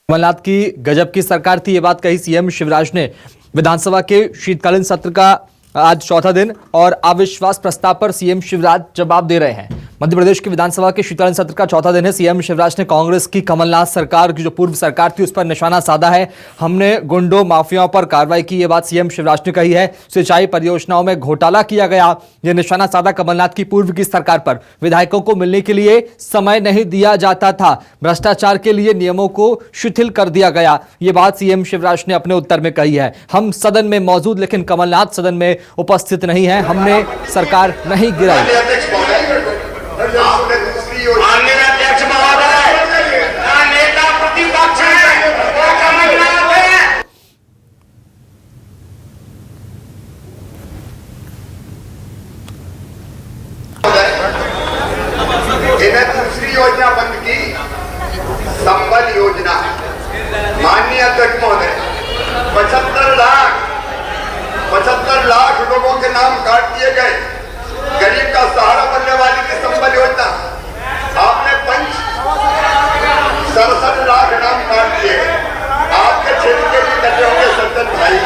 कमलनाथ की गजब की सरकार थी, ये बात कही सीएम शिवराज ने। विधानसभा के शीतकालीन सत्र का आज चौथा दिन और अविश्वास प्रस्ताव पर सीएम शिवराज जवाब दे रहे हैं। मध्य प्रदेश की विधानसभा के शीतकालीन सत्र का चौथा दिन है। सीएम शिवराज ने कांग्रेस की कमलनाथ सरकार की जो पूर्व सरकार थी उस पर निशाना साधा है। हमने गुंडों माफियाओं पर कार्रवाई की, ये बात सीएम शिवराज ने कही है। सिंचाई परियोजनाओं में घोटाला किया गया, यह निशाना साधा कमलनाथ की पूर्व की सरकार पर। विधायकों को मिलने के लिए समय नहीं दिया जाता था, भ्रष्टाचार के लिए नियमों को शिथिल कर दिया गया, ये बात सीएम शिवराज ने अपने उत्तर में कही है। हम सदन में मौजूद लेकिन कमलनाथ सदन में उपस्थित नहीं है, हमने सरकार नहीं गिराई। आपने दूसरी योजना अध्यक्ष महोदय नेता प्रतिपक्ष इन्हें दूसरी योजना बंद की, संबल योजना। माननीय अध्यक्ष महोदय 75 लाख लोगों के नाम काट दिए गए। गरीब का सहारा बनने वाली थी संबल योजना, आपने 67 लाख नाम काट दिए। आपके क्षेत्र के भी कटे होंगे सज्जन भाई।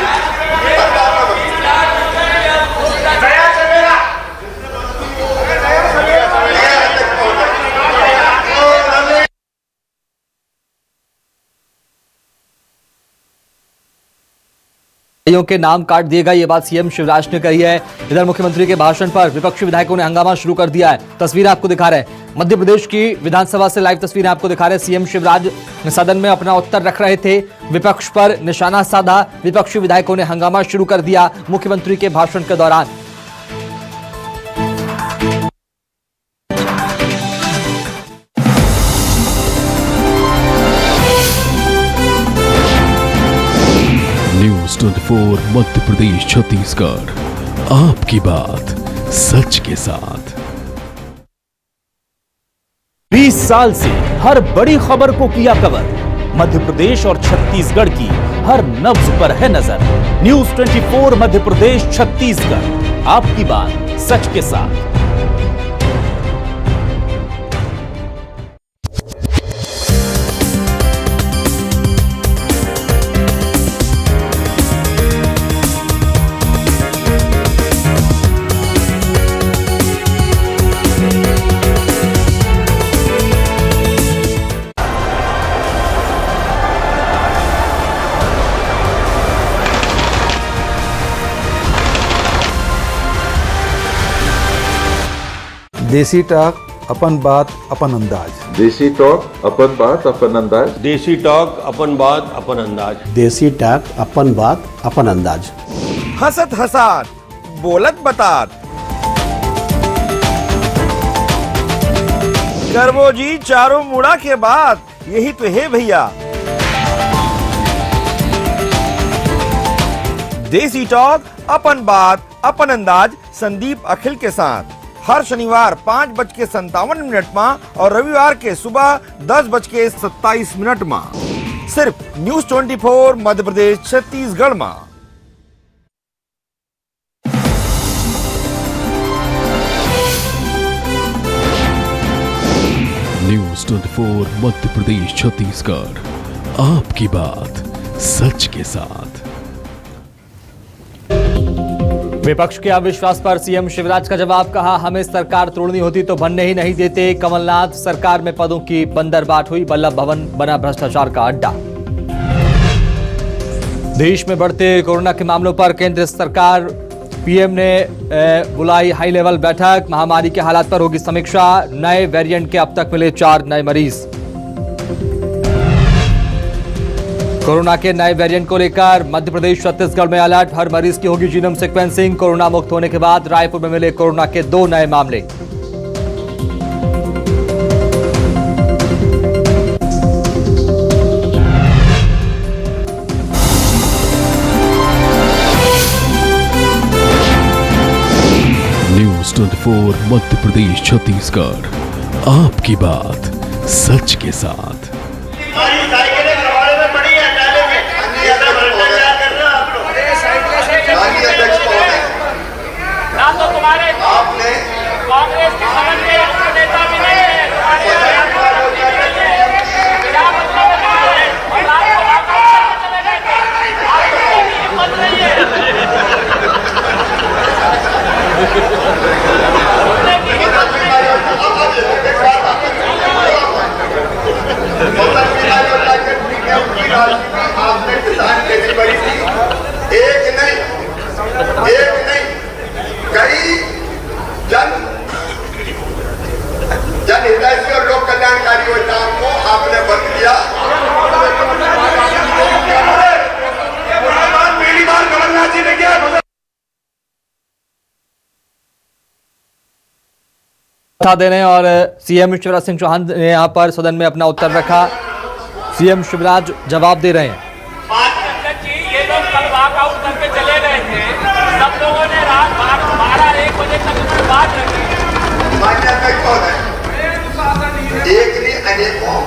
के नाम काट दिएगा, ये बात सीएम शिवराज ने कही है। इधर मुख्यमंत्री के भाषण पर विपक्षी विधायकों ने हंगामा शुरू कर दिया है। तस्वीरें आपको दिखा रहे हैं, मध्य प्रदेश की विधानसभा से लाइव तस्वीरें आपको दिखा रहे हैं। सीएम शिवराज सदन में अपना उत्तर रख रहे थे, विपक्ष पर निशाना साधा, विपक्षी विधायकों ने हंगामा शुरू कर दिया मुख्यमंत्री के भाषण के दौरान। न्यूज़ 24 मध्य प्रदेश छत्तीसगढ़, आपकी बात सच के साथ। 20 साल से हर बड़ी खबर को किया कवर, मध्य प्रदेश और छत्तीसगढ़ की हर नब्ज पर है नजर। न्यूज़ 24 मध्य प्रदेश छत्तीसगढ़, आपकी बात सच के साथ। देसी टॉक अपन बात अपन अंदाज। देसी टॉक अपन बात अपन अंदाज। देसी टॉक अपन बात अपन अंदाज। देसी टॉक अपन बात अपन अंदाज। हसत हसात बोलत बतात करवो जी चारों मुड़ा के बाद, यही तो है भैया देसी टॉक अपन बात अपन अंदाज। संदीप अखिल के साथ हर शनिवार 5:57 में और रविवार के सुबह 10:27 में सिर्फ न्यूज़ 24 मध्य प्रदेश छत्तीसगढ़ में। न्यूज़ 24 मध्य प्रदेश छत्तीसगढ़, आपकी बात सच के साथ। विपक्ष के अविश्वास पर सीएम शिवराज का जवाब, कहा हमें सरकार तोड़नी होती तो बनने ही नहीं देते। कमलनाथ सरकार में पदों की बंदरबाट हुई, वल्लभ भवन बना भ्रष्टाचार का अड्डा। देश में बढ़ते कोरोना के मामलों पर केंद्र सरकार, पीएम ने बुलाई हाई लेवल बैठक, महामारी के हालात पर होगी समीक्षा। नए वेरिएंट के अब तक मिले 4 नए मरीज। कोरोना के नए वेरिएंट को लेकर मध्य प्रदेश छत्तीसगढ़ में अलर्ट, हर मरीज की होगी जीनोम सीक्वेंसिंग। कोरोना मुक्त होने के बाद रायपुर में मिले कोरोना के 2 नए मामले। न्यूज़ 24 मध्य प्रदेश छत्तीसगढ़, आपकी बात सच के साथ। आपने कांग्रेस के समझ में नेता भी नहीं है। बता दे रहे हैं और सीएम शिवराज सिंह चौहान ने यहाँ पर सदन में अपना उत्तर रखा। सीएम शिवराज जवाब दे रहे हैं। ये लोग कल वॉकआउट करके चले गए थे, सब लोगों ने रात 12-1 बजे तक बात रखी। एक ने अनेकों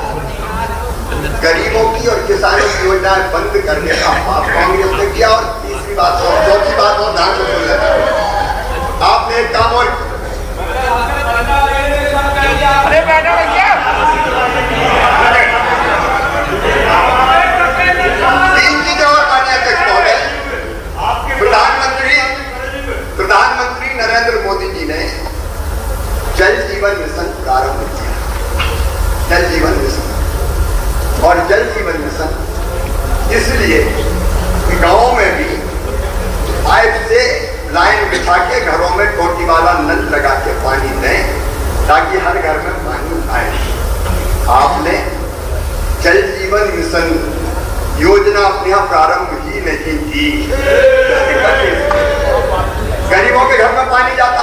गरीबों की और किसानों की योजनाएं बंद करने का पाप कांग्रेस ने किया। और तीसरी बात और चौथी बात और ध्यान से सुन लेना, आपने एक काम और तीन चीजें और माननीय अध्यक्ष महोदय, प्रधानमंत्री नरेंद्र मोदी जी ने जल जीवन मिशन प्रारंभ किया। जल जीवन मिशन और जल जीवन मिशन इसलिए गांवों में भी पाइप से लाइन बिछा के घरों में टोटी वाला नल लगा के पानी दें ताकि हर घर में पानी आए। आपने जल जीवन मिशन योजना अपने यहाँ प्रारंभ ही नहीं की। गरीबों के घर में पानी जाता,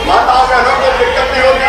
माताओं बहनों को दिक्कत नहीं होती।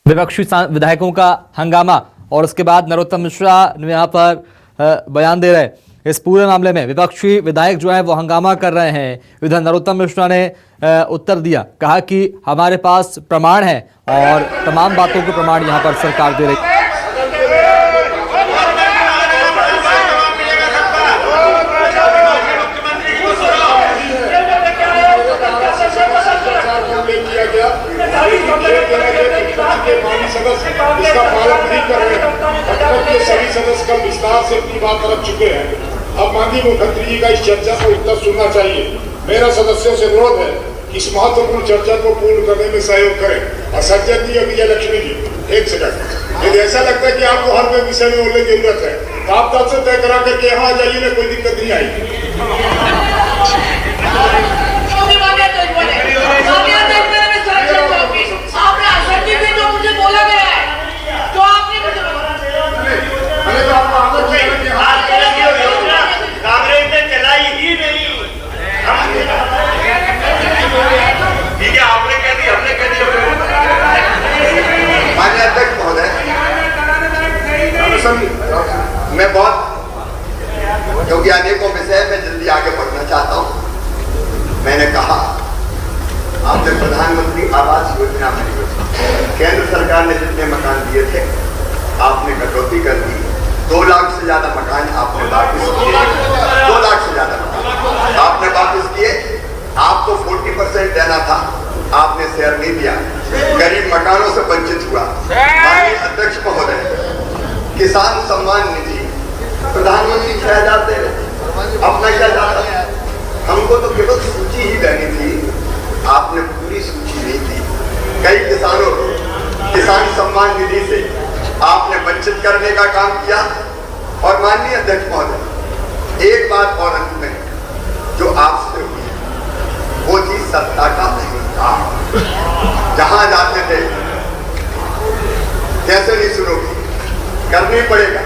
विपक्षी विधायकों का हंगामा और उसके बाद नरोत्तम मिश्रा ने यहाँ पर बयान दे रहे। इस पूरे मामले में विपक्षी विधायक जो है वो हंगामा कर रहे हैं। इधर नरोत्तम मिश्रा ने उत्तर दिया, कहा कि हमारे पास प्रमाण है और तमाम बातों के प्रमाण यहाँ पर सरकार दे रही है। इसका पालन नहीं कर रहे, सभी सदस्य कल विस्तार से अपनी बात रख चुके हैं। अब माननीय मुख्यमंत्री जी का इस चर्चा को उत्तर सुनना चाहिए। मेरा सदस्यों से अनुरोध है कि इस महत्वपूर्ण चर्चा को पूर्ण करने में सहयोग करें। और सज्जन जी और विजय लक्ष्मी जी, एक सेकंड, यदि ऐसा लगता है कि आपको हर कोई विषय में बोलने की जरूरत है तो आप तब से तय करा करके यहाँ आ जाइए ना, कोई दिक्कत नहीं आएगी। कांग्रेस ने चलाई ही नहीं। ठीक है, आपने कह दी, हमने कह दी। जल्दी आगे बढ़ना चाहता हूँ। मैंने कहा आपने प्रधानमंत्री आवास योजना में केंद्र सरकार ने जितने मकान दिए थे आपने कटौती कर दी। 2 लाख से ज्यादा मकान आपने वापस किए। 2 लाख से ज्यादा मकान आपने वापस किए। आपको 40% देना था, आपने शेयर नहीं दिया, गरीब मकानों से वंचित हुआ। माननीय अध्यक्ष महोदय, किसान सम्मान निधि प्रधानमंत्री 6,000 दे रहे, अपना क्या जाता है? हमको तो केवल सूची ही देनी थी, आपने पूरी सूची नहीं दी। कई किसानों को किसान सम्मान निधि से आपने वंचित करने का काम किया। और माननीय अध्यक्ष महोदय, एक बात और अंत में जो आपसे हुई वो थी सत्ता का अहंकार। जहां जाते थे कैसे नहीं सुनोगी, करनी पड़ेगा।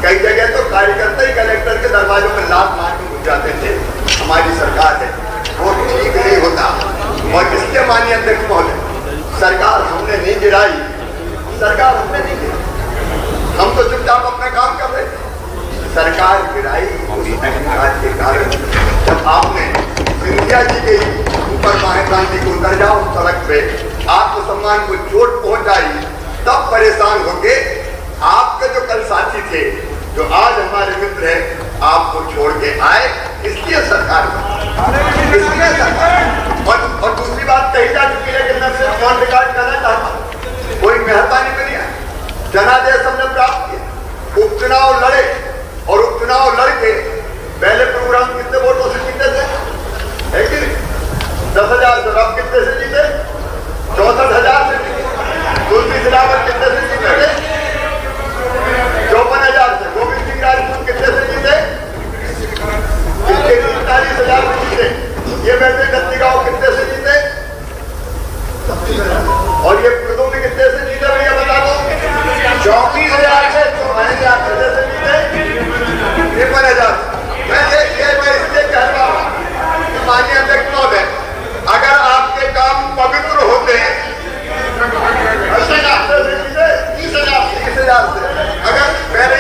कई जगह तो कार्यकर्ता ही कलेक्टर के दरवाजों में लात मार के घुस जाते थे, हमारी सरकार है, वो ठीक नहीं होता। और इसलिए माननीय अध्यक्ष महोदय, सरकार हमने नहीं गिराई, सरकार हमने नहीं गिराई, हम तो चुपचाप अपना काम कर रहे थे। सरकार गिराई उस अहंकार के कारण, जब आपने सिंधिया जी के ऊपर महात्मा गांधी को उतर जाओ सड़क पे, आत्मसम्मान को चोट पहुंचाई, तब परेशान होके आपके जो कल साथी थे, जो आज हमारे मित्र हैं, आपको छोड़ के आए। इसलिए सरकार और दूसरी बात कही जा चुकी है कि मैं सिर्फ ऑन रिकॉर्ड करना चाहता हूँ, कोई मेहरबानी में नहीं आया। जनादेश हमने प्राप्त किया, उपचुनाव लड़े और उपचुनाव लड़के पहले प्रोग्राम कितने वोटों से जीते थे? है कि 10,000 से, अब कितने से जीते? 64,000 से जीते। तुलसी सिलावट कितने से जीते थे? 54,000 से। गोविंद सिंह राजपूत कितने से जीते? 43,000 से जीते। ये वैसे दत्ती गांव कितने से जीते? और ये खुदों में कितने से जीते भैया बता दो? 34,000 से 54,000 से जीते, 53,000। मैं इसलिए कह रहा हूँ कि माननीय अध्यक्ष महोदय, अगर आपके काम पवित्र होते हैं 30,000 से 30,000 से, अगर मैंने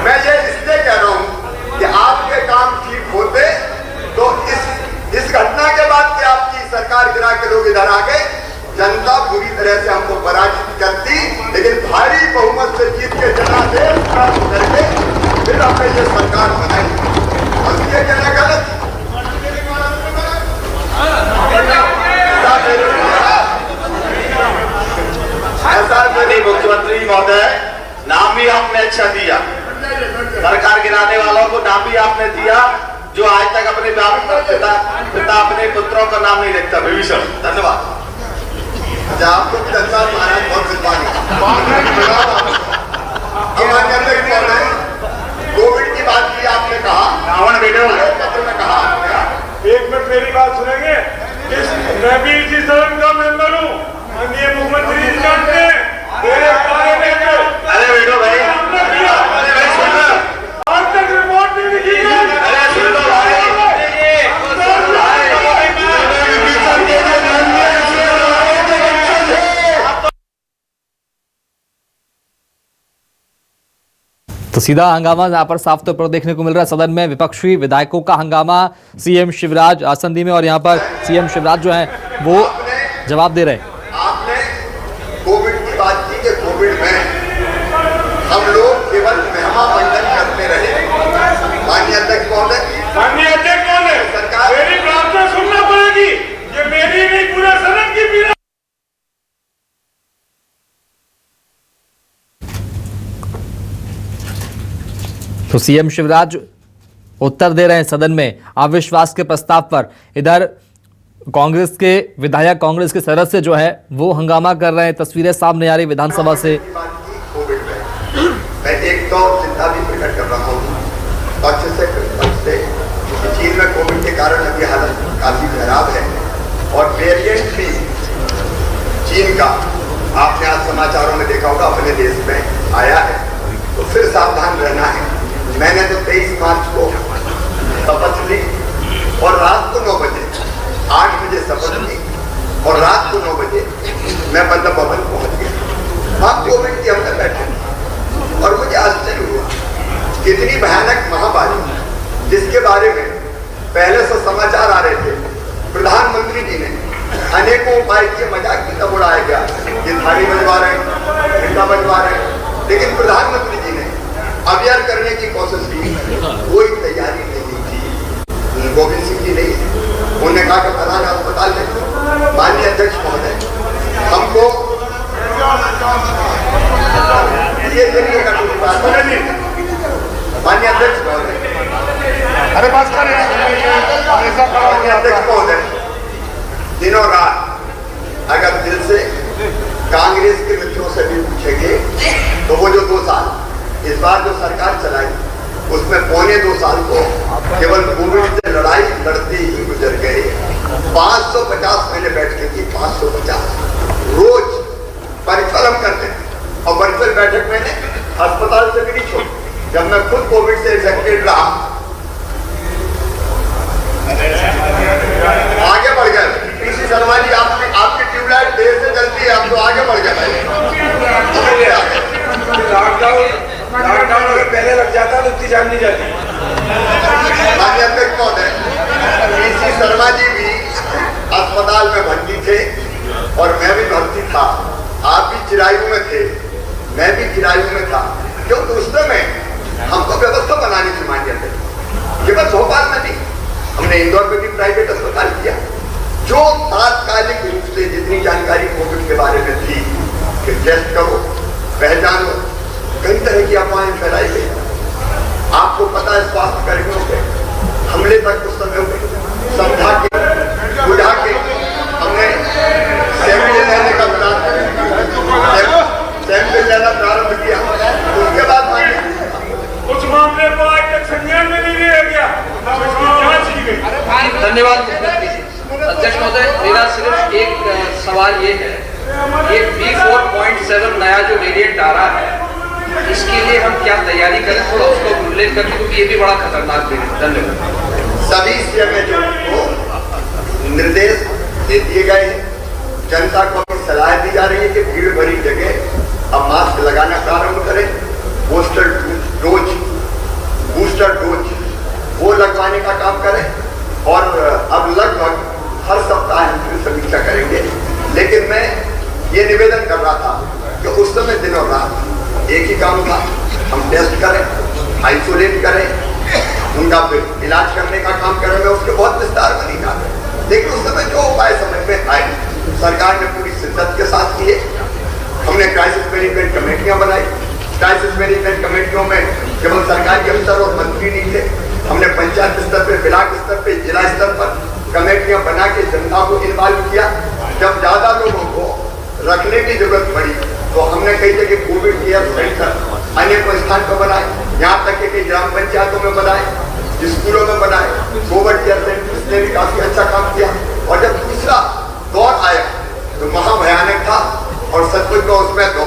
मैं ये इसलिए कह रहा हूँ कि आपके काम ठीक होते तो इस घटना के बाद कि आपकी सरकार गिरा के लोग इधर आ गए, जनता पूरी तरह से हमको पराजित करती, लेकिन भारी बहुमत से जीत के जनादेश प्राप्त करके फिर हमने ये सरकार बनाई। और ये कहना गलत ऐसा मेरे मुख्यमंत्री महोदय, नाम भी आपने अच्छा दिया, सरकार गिराने वालों को नाम भी आपने दिया, जो आज तक अपने पिता अपने पुत्रों का नाम नहीं रखता, विभीषण। धन्यवाद। आपको धन्यवाद महाराज, बहुत कोविड की बात की आपने कहा, रावण वीडियो पत्र में कहा, एक मिनट मेरी बात सुनेंगे। मैं भी इसी सदन का मेंबर हूँ, माननीय मुख्यमंत्री जी जानते हैं मेरे बारे में। अरे वीडियो भाई, आज तक रिपोर्ट नहीं लिखी गई। अरे सुन लो भाई, तो सीधा हंगामा यहाँ पर साफ तौर पर देखने को मिल रहा है। सदन में विपक्षी विधायकों का हंगामा, सीएम शिवराज आसंदी में, और यहाँ पर सीएम शिवराज जो हैं वो जवाब दे रहे हैं। आपने कोविड की बात की कि कोविड में हम लोग केवल मेहमान मंडन करते रहे। माननीय अध्यक्ष महोदय, सरकार मेरी प्रार्थना सुनना पड़ेगी, ये मेरी नहीं पूरे सदन की पीड़ा। तो सीएम शिवराज उत्तर दे रहे हैं सदन में अविश्वास के प्रस्ताव पर। इधर कांग्रेस के विधायक, कांग्रेस के सदस्य जो है वो हंगामा कर रहे हैं। तस्वीरें सामने आ रही विधानसभा से। कोविड में मैं एक तो चिंता भी प्रकट कर रहा हूँ पक्ष से चीन में कोविड के कारण अभी हालत काफी खराब है, और वेरिएंट भी चीन का आपने आज समाचारों में देखा होगा अपने देश में आया है, तो फिर सावधान रहना है। मैंने तो 23 मार्च को शपथ ली और रात को 9 बजे 8 बजे शपथ ली और रात को 9 बजे मैं बल्लभ भवन पहुंच गया। वहाँ कोविड की हमने बैठे और मुझे आश्चर्य हुआ कितनी भयानक भयानक महामारी, जिसके बारे में पहले से समाचार आ रहे थे, प्रधानमंत्री जी ने अनेकों उपाय किए, मजाक भी तब उड़ाया गया, ये थाली बजवा रहे, घंटा बजवा रहे, लेकिन प्रधानमंत्री जी ने अवेयर करने की कोशिश की, कोई तैयारी नहीं थी। गोविंद सिंह जी नहीं, उन्होंने कहा कि प्रधान अस्पताल में माननीय अध्यक्ष महोदय हमको ये माननीय अध्यक्ष महोदय, अरे बात कर माननीय अध्यक्ष महोदय, दिनों रात अगर दिल से कांग्रेस के मित्रों से भी पूछेंगे तो वो जो 2 साल इस बार जो सरकार चलाई, उसमें पौने 2 साल को केवल कोविड से लड़ाई लड़ते ही गुजर गए। 550 मैंने बैठकें की, 550 रोज वर्चुअल हम करते थे, और वर्चुअल बैठक मैंने अस्पताल से भी नहीं छोड़ी। जब मैं खुद कोविड से इन्फेक्टेड रहा, आगे बढ़ गए। पीसी शर्मा जी, आपकी ट्यूबलाइट देर से जलती है, आप तो आगे बढ़ गए। लॉकडाउन अगर पहले लग जाता तो इतनी जान नहीं जाती। माननीय अध्यक्ष महोदय, पीसी शर्मा जी भी अस्पताल में भर्ती थे और मैं भी भर्ती था। आप भी चिरायु में थे, मैं भी चिरायु में था, क्योंकि उस समय हमको व्यवस्था बनानी थी। माननीय अध्यक्ष, केवल भोपाल में नहीं, हमने इंदौर में भी प्राइवेट अस्पताल किया, जो तात्कालिक रूप से जितनी जानकारी कोविड के बारे में थी कि टेस्ट करो, पहचानो, कई तरह की अफवाहें फैलाई गई। आपको पता है, स्वास्थ्य कर्मियों के हमले तक उस समय समझा के बुझा के हमने सैंपल लेने का प्रारंभ किया। उसके बाद कुछ मामले को आज तक संज्ञान में नहीं लिया गया, जांच की गई। धन्यवाद अध्यक्ष महोदय, मेरा सिर्फ एक सवाल ये है, ये B4.7 नया जो वेरिएंट आ रहा है, इसके लिए हम क्या तैयारी करें, थोड़ा उसको उल्लेख करके, क्योंकि ये भी बड़ा खतरनाक वेरिएंट। धन्यवाद। सभी सीएमएचओ को निर्देश दे दिए गए हैं, जनता को सलाह दी जा रही है कि भीड़ भरी जगह अब मास्क लगाना प्रारंभ करें, बूस्टर डोज वो लगवाने का काम करें, और अब लगभग हर सप्ताह हम समीक्षा करेंगे। लेकिन मैं ये निवेदन कर रहा था कि उस समय दिनों रात एक ही काम था, हम टेस्ट करें, आइसोलेट करें, उनका फिर इलाज करने का काम करें। मैं उसके बहुत विस्तार में नहीं कहा, लेकिन उस समय जो उपाय समझ में आए सरकार ने पूरी शिद्दत के साथ किए। हमने क्राइसिस मैनेजमेंट कमेटियां बनाई। क्राइसिस मैनेजमेंट कमेटियों में केवल सरकारी अफसर और मंत्री नहीं थे, हमने पंचायत स्तर पर, ब्लॉक स्तर पर, जिला स्तर पर कमेटियां बना के जनता को इन्वॉल्व किया। जब ज्यादा लोगों को रखने की जरूरत पड़ी तो हमने कई जगह कोविड केयर सेंटर अनेकों स्थान पर बनाए, यहाँ तक कि कई ग्राम पंचायतों में बनाए, स्कूलों में बनाए कोविड केयर सेंटर, इसने भी काफी अच्छा काम किया। और जब दूसरा दौर आया तो महाभयानक था, और सचमुच में उसमें तो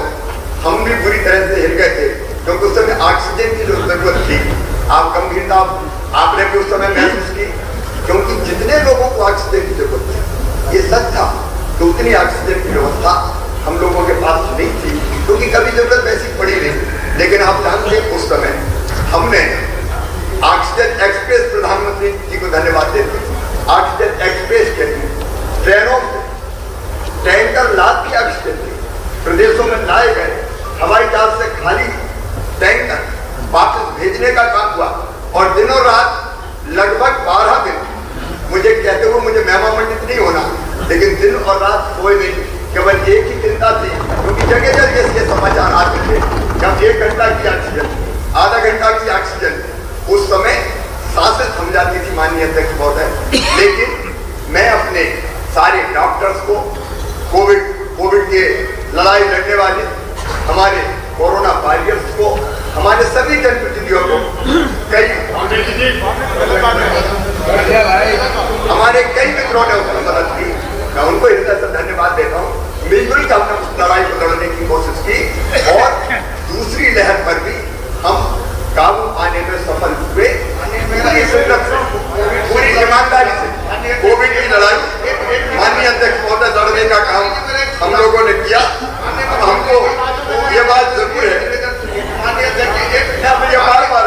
हम भी बुरी तरह से हिल गए थे, क्योंकि उस समय ऑक्सीजन की जो जरूरत थी, आप गंभीरता आपने भी उस समय महसूस की, क्योंकि जितने लोगों को ऑक्सीजन की जरूरत थी, ये सच था, तो उतनी ऑक्सीजन की व्यवस्था हम लोगों के पास नहीं थी, क्योंकि कभी जरूरत वैसी पड़ी नहीं। लेकिन आप जानते हैं उस समय हमने ऑक्सीजन एक्सप्रेस, प्रधानमंत्री जी को धन्यवाद देते हैं, ऑक्सीजन एक्सप्रेस के लिए ट्रेनों से टैंकर लाद के ऑक्सीजन प्रदेशों में लाए गए, हवाई जहाज से खाली टैंकर वापस भेजने का काम हुआ। और दिनों रात लगभग 12 दिन, मुझे कहते हुए मुझे महिमा मंडित नहीं होना, लेकिन दिन और रात सोए नहीं, केवल एक ही चिंता थी, क्योंकि जगह जगह इसके समाचार आते थे, जब 1 घंटा की ऑक्सीजन, आधा घंटा की ऑक्सीजन, उस समय सांसें थम जाती थी माननीय अध्यक्ष महोदय। लेकिन मैं अपने सारे डॉक्टर्स को, कोविड के लड़ाई लड़ने वाले हमारे कोरोना वॉरियर्स को, हमारे सभी जनप्रतिनिधियों को, हमारे कई मित्रों ने उसमें मदद की, मैं उनको हृदय से धन्यवाद देता हूँ। मिलजुल कर हमने उस लड़ाई को लड़ने की कोशिश की, और दूसरी लहर पर भी हम काबू पाने में सफल हुए। पूरी ईमानदारी से कोविड की लड़ाई माननीय अध्यक्ष महोदय लड़ने का काम हम लोगों ने किया। हमको ये बात जरूर है, ये बार-बार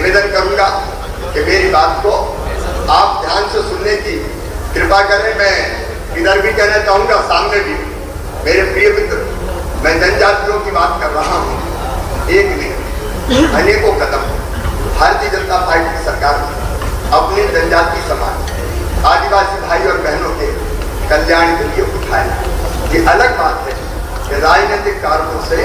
निवेदन करूंगा कि मेरी बात को आप ध्यान से सुनने की कृपा करें। मैं इधर भी कहना चाहूंगा, सामने भी। मेरे प्रिय मित्र, मैं जनजातियों की बात कर रहा हूँ। एक नहीं, अनेकों कदम भारतीय जनता पार्टी की सरकार ने अपने जनजाति समाज, आदिवासी भाई और बहनों के कल्याण के लिए उठाया। ये अलग बात है कि राजनीतिक कारणों से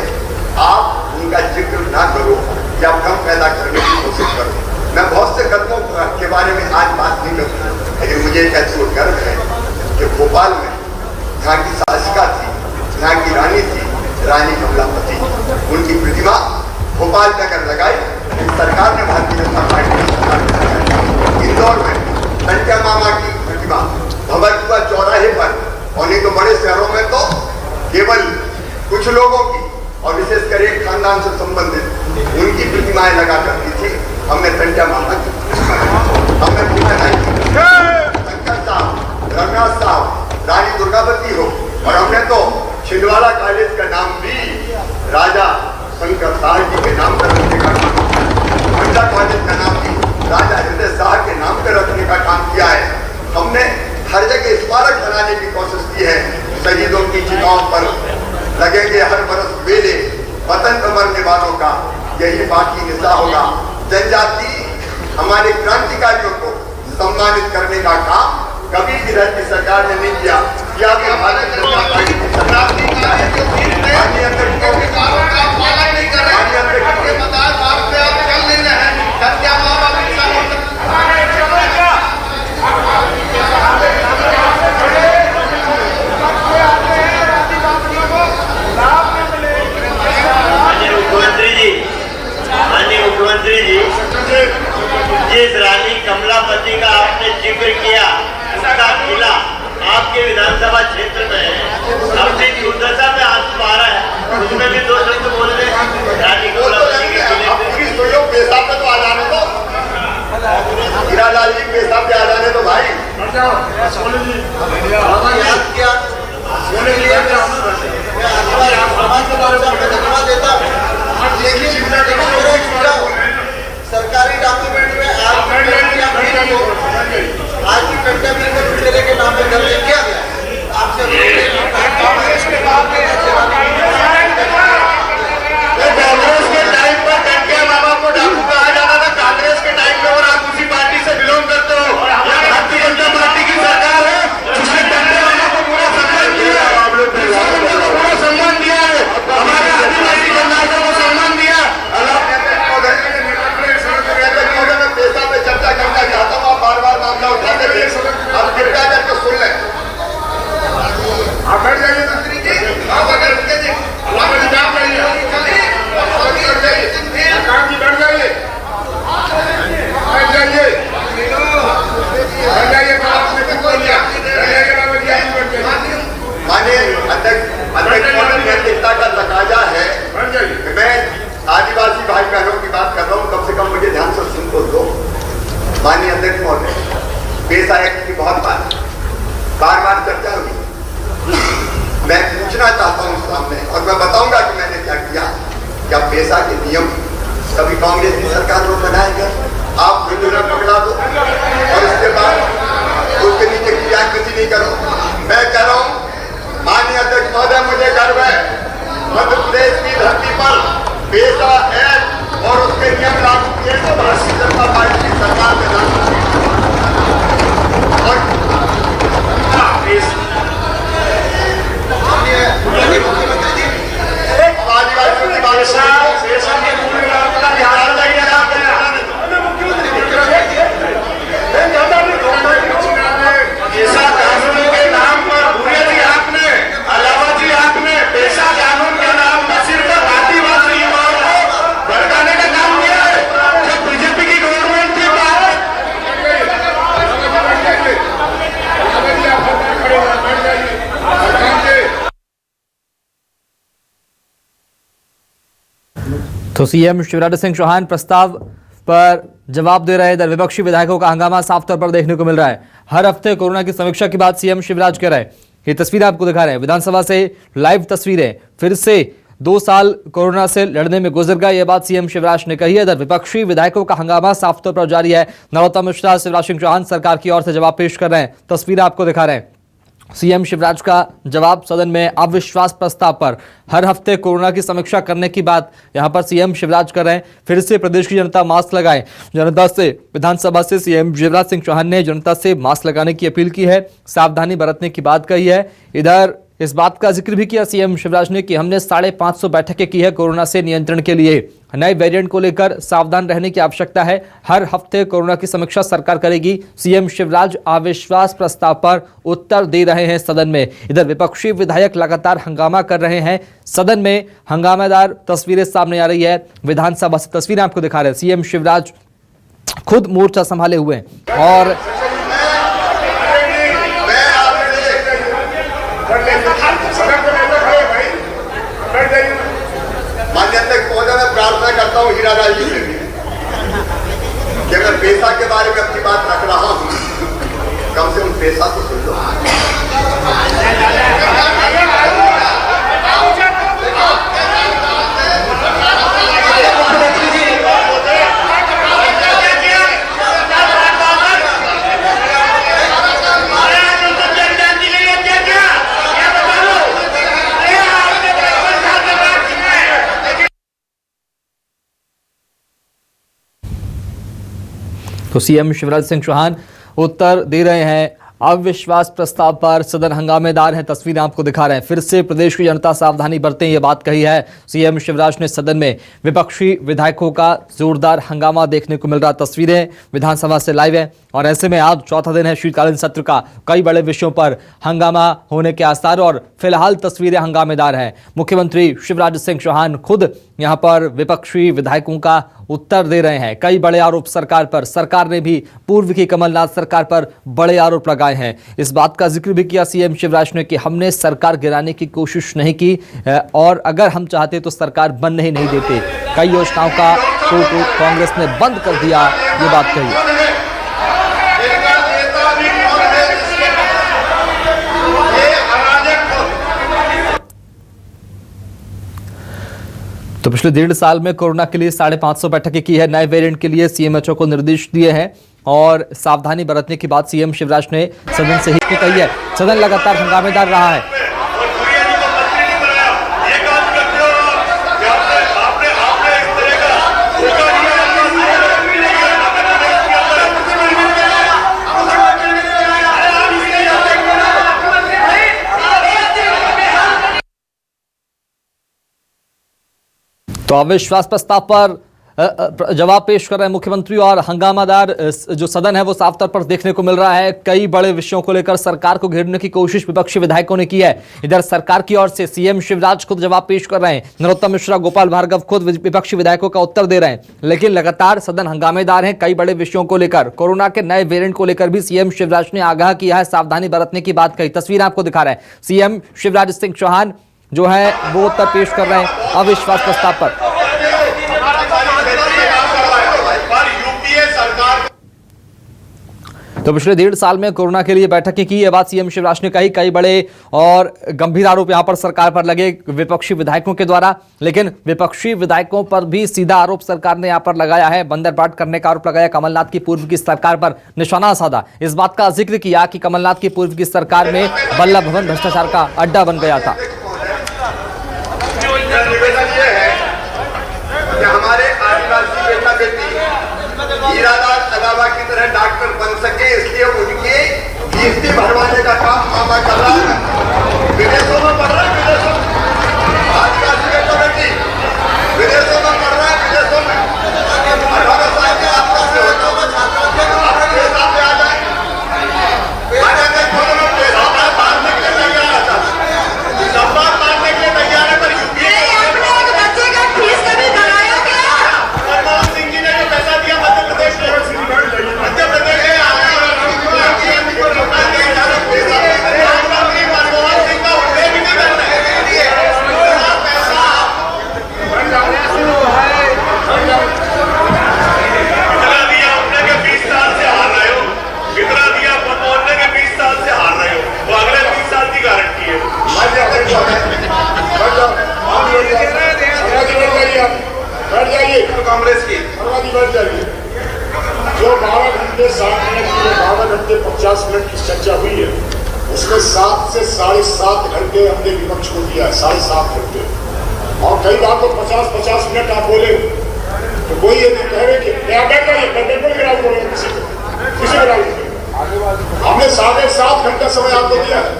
आप उनका जिक्र ना करो या भ्रम पैदा करने की कोशिश करो। मैं बहुत से कदमों के बारे में आज बात नहीं करूँगा, लेकिन मुझे एक ऐसा गर्व है कि भोपाल में यहाँ की शासिका थी, यहाँ की रानी थी, रानी कमलापति, उनकी प्रतिमा भोपाल में अगर लगाई, सरकार ने भारतीय जनता पार्टी की सरकार ने लगाई। इंदौर में संजय मामा की प्रतिमा भवरकुआ चौराहे पर, और नहीं तो बड़े शहरों में तो केवल कुछ लोगों की और विशेषकर एक खानदान से संबंधित उनकी प्रतिमाएं लगा करती थी। हमने संजय मामा की हमने शंकर साहब, रघुनाथ साहब, रानी दुर्गावती हो, और हमने तो छिंदवाड़ा कॉलेज का नाम भी राजा शंकर साहब जी के नाम पर रखने का काम किया। मंडा कॉलेज का नाम भी राजा हृदय शाह के नाम पर रखने का काम किया है। हमने हर जगह स्मारक बनाने की कोशिश की है। शहीदों की चिताओं पर लगेंगे हर बरस बेले, वतन पर मरने वालों का यही बाकी निशा होगा। जनजाति हमारे क्रांतिकारियों को सम्मानित करने का काम कभी भी राज्य सरकार ने नहीं किया। या तो भारतीय जनता पार्टी की सरकार ने किया है। मुख्यमंत्री जी, जिस रानी कमलापति का आपने जिक्र किया, उसका किला आपके विधानसभा क्षेत्र में है। अपनी दुर्दशा में आज आ रहा है, उसमें भी दो शब्द बोल रहे रानी कमलापति के किले पे। पेशा पे तो आ जाने दो, हीरालाल जी पेशा पे आ जाने दो भाई। याद किया सरकारी डॉक्यूमेंट में आज की घटना जिले के नाम पे दर्ज किया गया। आपसे कांग्रेस के टाइम पर टंकिया मामा को डाकू कहा जाता था, कांग्रेस के टाइम पे, और आप उसी पार्टी से बिलोंग करते हो। भारतीय जनता पार्टी की सरकार है जिसने टंकिया मामा को पूरा सम्मान दिया है, पूरा सम्मान दिया है, हमारे आदिवासी जनजातियों को सम्मान दिया। पेशा पे चर्चा करना चाहता हूँ, आप बार बार मामला उठाते रहिए। अब कृपया करके सुन लें। आप बैठ जाइए मंत्री जी, आप अगर बैठ जाइए, काम जी बैठ जाइए, बैठ जाइए, बैठ जाइए। माननीय अध्यक्ष नैतिकता का तकाजा है कि मैं आदिवासी भाई बहनों की बात कर रहा हूँ, कम से कम मुझे ध्यान से सुन तो दो। माननीय अध्यक्ष महोदय, पेशा एक्ट की बहुत बार बार चर्चा हुई। मैं पूछना चाहता हूँ सामने, और मैं बताऊंगा कि मैंने क्या किया। क्या पेशा के नियम कभी कांग्रेस की सरकार को बनाए गए? आप विद्रोह पकड़ा दो और उसके बाद उसके नीचे क्रियाकृति नहीं करो। मैं कह रहा हूँ माननीय अध्यक्ष महोदय, मुझे गर्व है मध्य प्रदेश की धरती पर पेशा एक्ट और उसके नियम लागू किए तो भारतीय जनता पार्टी की सरकार ने लागू किए। मुख्यमंत्री जी, आदिवासियों की कानून के नाम पर भूरिया जी आपने, अलावा जी आपने पेशा कानून के नाम पर सिर्फ आदिवासी युवाओं को भड़काने का काम किया है। जब बीजेपी की गवर्नमेंट थी तो सीएम शिवराज सिंह चौहान प्रस्ताव पर जवाब दे रहे। इधर विपक्षी विधायकों का हंगामा साफ तौर पर देखने को मिल रहा है। हर हफ्ते कोरोना की समीक्षा के बाद सीएम शिवराज कह रहे हैं, ये तस्वीरें आपको दिखा रहे हैं, विधानसभा से लाइव तस्वीरें फिर से 2 साल कोरोना से लड़ने में गुजर गए, ये बात सीएम शिवराज ने कही है। इधर विपक्षी विधायकों का हंगामा साफ तौर पर जारी है। नरोत्तम मिश्रा, शिवराज सिंह चौहान सरकार की ओर से जवाब पेश कर रहे हैं। तस्वीर आपको दिखा रहे हैं। सीएम शिवराज का जवाब सदन में अविश्वास प्रस्ताव पर। हर हफ्ते कोरोना की समीक्षा करने की बात यहां पर सीएम शिवराज कर रहे हैं। फिर से प्रदेश की जनता मास्क लगाए। जनता से विधानसभा से सीएम शिवराज सिंह चौहान ने जनता से मास्क लगाने की अपील की है, सावधानी बरतने की बात कही है। इधर इस बात का जिक्र भी किया सीएम शिवराज ने कि हमने 550 बैठकें की है कोरोना से नियंत्रण के लिए। नए वेरिएंट को लेकर सावधान रहने की आवश्यकता है। हर हफ्ते कोरोना की समीक्षा सरकार करेगी। सीएम शिवराज अविश्वास प्रस्ताव पर उत्तर दे रहे हैं सदन में। इधर विपक्षी विधायक लगातार हंगामा कर रहे हैं। सदन में हंगामेदार तस्वीरें सामने आ रही है। विधानसभा से तस्वीरें आपको दिखा रहे हैं। सीएम शिवराज खुद मोर्चा संभाले हुए हैं और प्रार्थना करता हूँ हीरालाल जी से कि मैं पैसा के बारे में अपनी बात रख रहा हूँ, कम से कम पैसा तो सुन लो। तो सीएम शिवराज सिंह चौहान उत्तर दे रहे हैं अविश्वास प्रस्ताव पर। सदन हंगामेदार है। तस्वीरें आपको दिखा रहे हैं। फिर से प्रदेश की जनता सावधानी बरतें, ये बात कही है सीएम शिवराज ने सदन में। विपक्षी विधायकों का जोरदार हंगामा देखने को मिल रहा। तस्वीरें विधानसभा से लाइव है और ऐसे में आज चौथा दिन है शीतकालीन सत्र का। कई बड़े विषयों पर हंगामा होने के आसार और फिलहाल तस्वीरें हंगामेदार हैं। मुख्यमंत्री शिवराज सिंह चौहान खुद यहां पर विपक्षी विधायकों का उत्तर दे रहे हैं। कई बड़े आरोप सरकार पर। सरकार ने भी पूर्व की कमलनाथ सरकार पर बड़े आरोप लगाए हैं। इस बात का जिक्र भी किया सीएम शिवराज ने कि हमने सरकार गिराने की कोशिश नहीं की और अगर हम चाहते तो सरकार बनने ही नहीं देते। कई योजनाओं का तो कांग्रेस ने बंद कर दिया, ये बात कही। तो पिछले 1.5 साल में कोरोना के लिए 550 बैठकें की है। नए वेरिएंट के लिए सीएमएचओ को निर्देश दिए हैं और सावधानी बरतने की बात सीएम शिवराज ने सदन से ही कही है। सदन लगातार हंगामेदार रहा है। तो अविश्वास प्रस्ताव पर जवाब पेश कर रहे हैं मुख्यमंत्री और हंगामादार जो सदन है वो साफ तौर पर देखने को मिल रहा है। कई बड़े विषयों को लेकर सरकार को घेरने की कोशिश विपक्षी विधायकों ने की है। इधर सरकार की ओर से सीएम शिवराज खुद जवाब पेश कर रहे हैं। नरोत्तम मिश्रा, गोपाल भार्गव खुद विपक्षी विधायकों का उत्तर दे रहे हैं। लेकिन लगातार सदन हंगामेदार है। कई बड़े विषयों को लेकर, कोरोना के नए वेरिएंट को लेकर भी सीएम शिवराज ने आगाह किया है, सावधानी बरतने की बात कही। तस्वीर आपको दिखा रहे हैं। सीएम शिवराज सिंह चौहान जो है वो उत्तर पेश कर रहे हैं अविश्वास प्रस्ताव पर। तो पिछले 1.5 साल में कोरोना के लिए बैठकें की, ये बात सीएम शिवराज ने कही। कई बड़े और गंभीर आरोप यहां पर सरकार पर लगे विपक्षी विधायकों के द्वारा। लेकिन विपक्षी विधायकों पर भी सीधा आरोप सरकार ने यहां पर लगाया है। बंदरबाट करने का आरोप लगाया। कमलनाथ की पूर्व की सरकार पर निशाना साधा। इस बात का जिक्र किया कि कमलनाथ की पूर्व की सरकार में बल्लभ भवन भ्रष्टाचार का अड्डा बन गया था। हमारे आदिवासी बेटा बेटी हीरालाल अलावा की तरह डॉक्टर बन सके, इसलिए उनकी फीस भरवाने का काम मामा कर रहा है। विदेशों में पढ़ रहा है, विदेशों में आदिवासी बेटा बेटी विदेशों में पढ़ रहा है, विदेशों में 18 साल के आसपास से होता हुआ छात्रों के हिसाब से आ जाए। मारने के लिए तैयार था, संवाद मारने के लिए तैयार है, पर यूपीए मनमोहन सिंह जी ने जो पैसा दिया मध्य प्रदेश में उसमें 7 से 7.5 घंटे हमने विपक्ष को दिया है, 7.5 घंटे। और कई बार तो 50-50 मिनट आप बोले तो कोई ये नहीं कह रहे कि किसी हमने 7.5 घंटा समय आपको दिया है।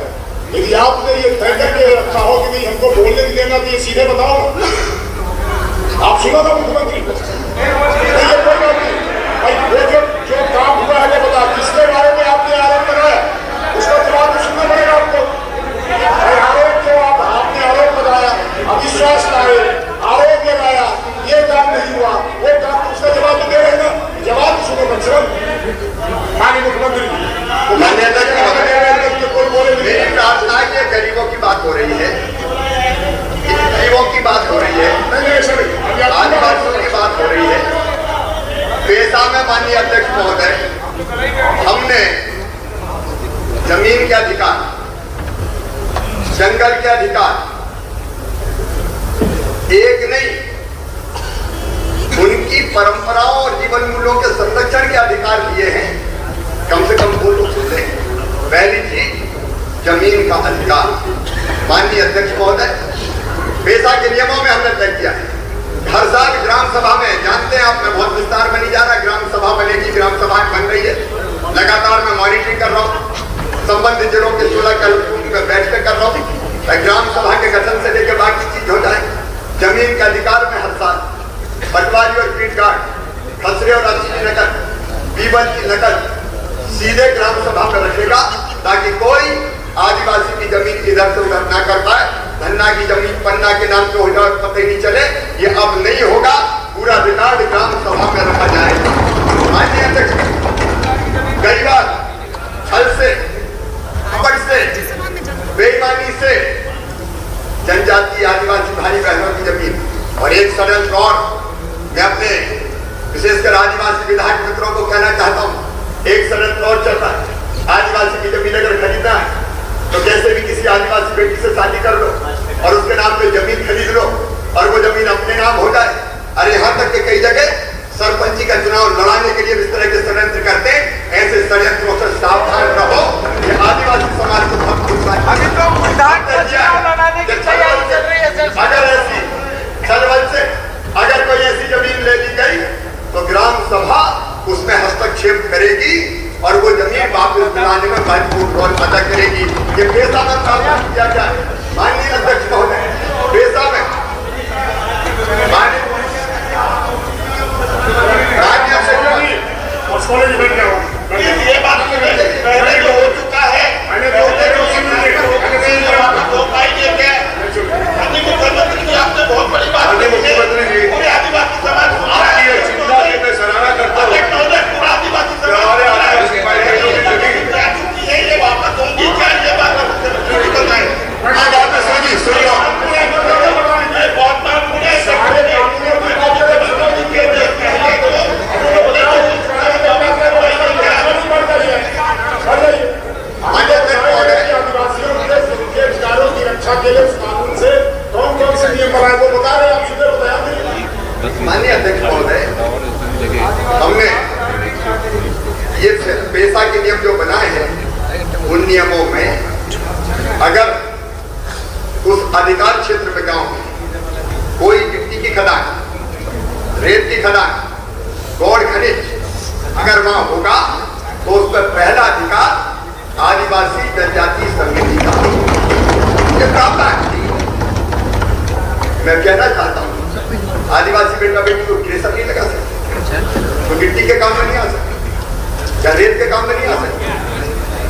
यदि आपने ये तय करके रखा हो कि नहीं हमको बोलने नहीं देना तो ये सीधे बताओ। आप सुनो ना मुख्यमंत्री को, ये कोई बात नहीं भाई, वो जो काम हुआ है वो बता, किसके बारे में आपने आरोप लगाया उसका जवाब तो सुनना पड़ेगा आपको। आरोप जो आपने आरोप लगाया, अविश्वास लाए, आरोप लगाया, ये काम नहीं हुआ, वो काम उसका जवाब तो दे रहे ना, जवाब तो सुनो कम से कम। माननीय मुख्यमंत्री कोई बोले मेरी प्रार्थना है कि गरीबों की बात हो रही है, गरीबों की बात हो रही है, आदिवासियों की बात हो रही है। पेशा में माननीय अध्यक्ष महोदय, हमने जमीन के अधिकार, जंगल के अधिकार एक नहीं, उनकी परंपराओं और जीवन मूल्यों के संरक्षण के अधिकार दिए हैं। कम से कम वो लोग सुन लें। पहली चीज जमीन का अधिकार। माननीय अध्यक्ष महोदय, पेशा के नियमों में हमने तय किया है हर साल ग्राम सभा में, जानते हैं आप, मैं बहुत विस्तार में नहीं जा रहा, ग्राम सभा बनेगी, ग्राम सभा बन रही है, लगातार मैं मॉनिटरिंग कर रहा हूँ, संबंधित जिलों के 16 कलेक्टरों में बैठकें कर रहा हूँ, ग्राम सभा के गठन से लेकर बाकी चीज हो जाए। जमीन के अधिकार में हर साल पटवारी और ग्रीन कार्ड, खसरे और अस्सी नकल, बीबल की नकल सीधे ग्राम सभा में रखेगा, ताकि कोई आदिवासी की जमीन इधर से उधर ना कर पाए। धन्ना की जमीन पन्ना के नाम पे हो जाए, पता ही नहीं चले, ये अब नहीं होगा। पूरा रिकॉर्ड ग्राम सभा में रखा जाएगा। माननीय अध्यक्ष, कई बार छल से, कपट से, बेईमानी से जनजाति आदिवासी भाई बहनों की जमीन, और एक षड्यंत्र और मैं अपने विशेषकर आदिवासी विधायक मित्रों को कहना चाहता हूँ, एक षड्यंत्र और चल रहा है। आदिवासी की जमीन अगर खरीदना है तो कैसे भी किसी आदिवासी बेटी से शादी कर लो और उसके नाम पे जमीन खरीद लो और वो जमीन अपने नाम हो जाए। अरे यहाँ तक कि कई जगह सरपंची का चुनाव लड़ाने के लिए इस तरह के षड्यंत्र करते हैं। ऐसे षड्यंत्रों से सावधान रहो, ये आदिवासी समाज को बहुत नुकसान। अगर कोई ऐसी जमीन ले ली गई तो ग्राम सभा उसमें हस्तक्षेप करेगी और वो जमीन वापस दिलाने में महत्वपूर्ण रोल अदा करेगी। ये पेशा में प्रावधान किया जाए। माननीय अध्यक्ष महोदय, पेशा में ये बात पहले जो हो चुका है, मुख्यमंत्री जी आपने बहुत बड़ी बात पूरे आदिवासी समाज में सराहना करता हूँ। पूरा आदिवासी समाज ये वापस होगी क्या, ये बात मुख्यमंत्री बताए। बहुत बात पूरे अधिकारों की रक्षा के लिए कानून से कौन कौन से नियम बनाए वो बता रहे, आप सीधे बताया। माननीय अध्यक्ष महोदय, हमने ये पेशा के नियम जो बनाए हैं, उन नियमों में अगर उस अधिकार क्षेत्र में गांव में कोई मिट्टी की खदान, रेत की खदान, गौड़ खनिज अगर वहां होगा तो उस पर पहला अधिकार आदिवासी जनजाति समिति का। ये प्रावधान मैं कहना चाहता हूँ, आदिवासी बेटा बेटी को ग्रेसर नहीं लगा सकते, तो मिट्टी के काम में नहीं आ सकते या रेत के काम में नहीं आ सकते।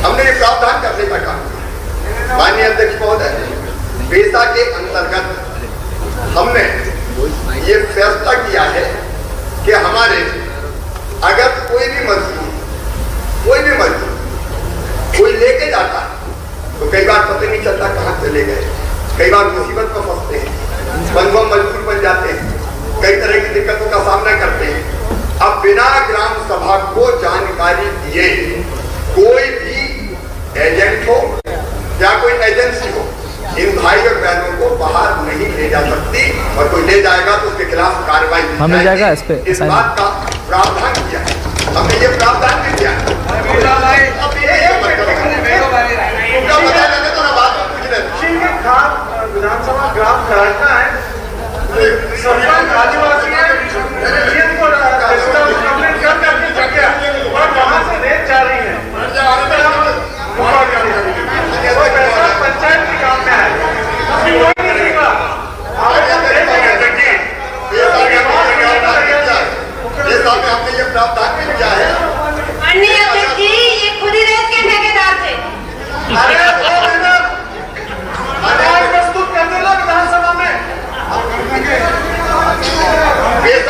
हमने ये प्रावधान करने का काम किया। माननीय अध्यक्ष महोदय, पेशा के अंतर्गत हमने ये फैसला किया है कि हमारे अगर कोई भी मजदूर कोई लेके जाता है तो कई बार पता नहीं चलता कहाँ से ले गए, कई बार मुसीबत में फंसते हैं, बंधुआ मजदूर बन जाते हैं, कई तरह की दिक्कतों का सामना करते हैं। अब बिना ग्राम सभा को जानकारी दिए कोई भी एजेंट हो या कोई एजेंसी हो इन भाई और बहनों को बाहर नहीं ले जा सकती, और कोई ले जाएगा तो उसके खिलाफ कार्रवाई की जाएगी। इस बात का प्रावधान किया है, हमने ये प्रावधान भी किया है। अब ये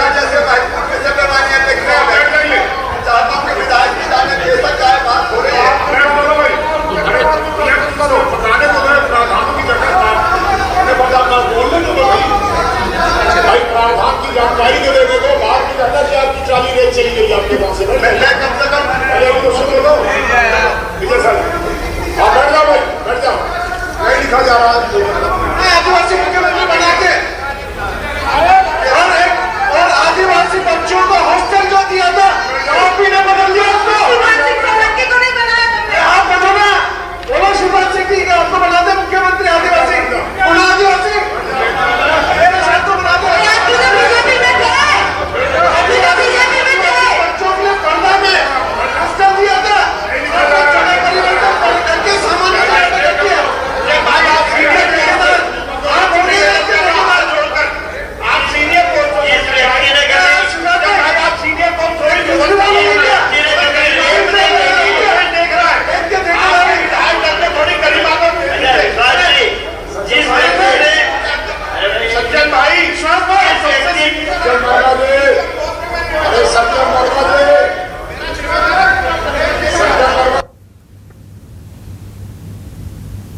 नेता जैसे महत्वपूर्ण विषय पे मानिए देखने चाहता हूँ कि विधायक जी जाने दे सकता है, बात हो रही है। बताने को प्रावधानों की जगह बोलने तो भाई प्रावधान की जानकारी तो देने को बाहर की कहना कि आपकी ट्राली रेल चली गई आपके वहां से कम से कम अरे तो सुन लो विजय सर आप बैठ जाओ भाई बैठ जाओ, नहीं लिखा जा रहा आदिवासी मुख्यमंत्री बना के और आदिवासी बच्चों को हॉस्टल जो दिया था आप भी ने बदल दिया उसको। आप बनो ना, बोलो शिवराज सिंह जी आपको बना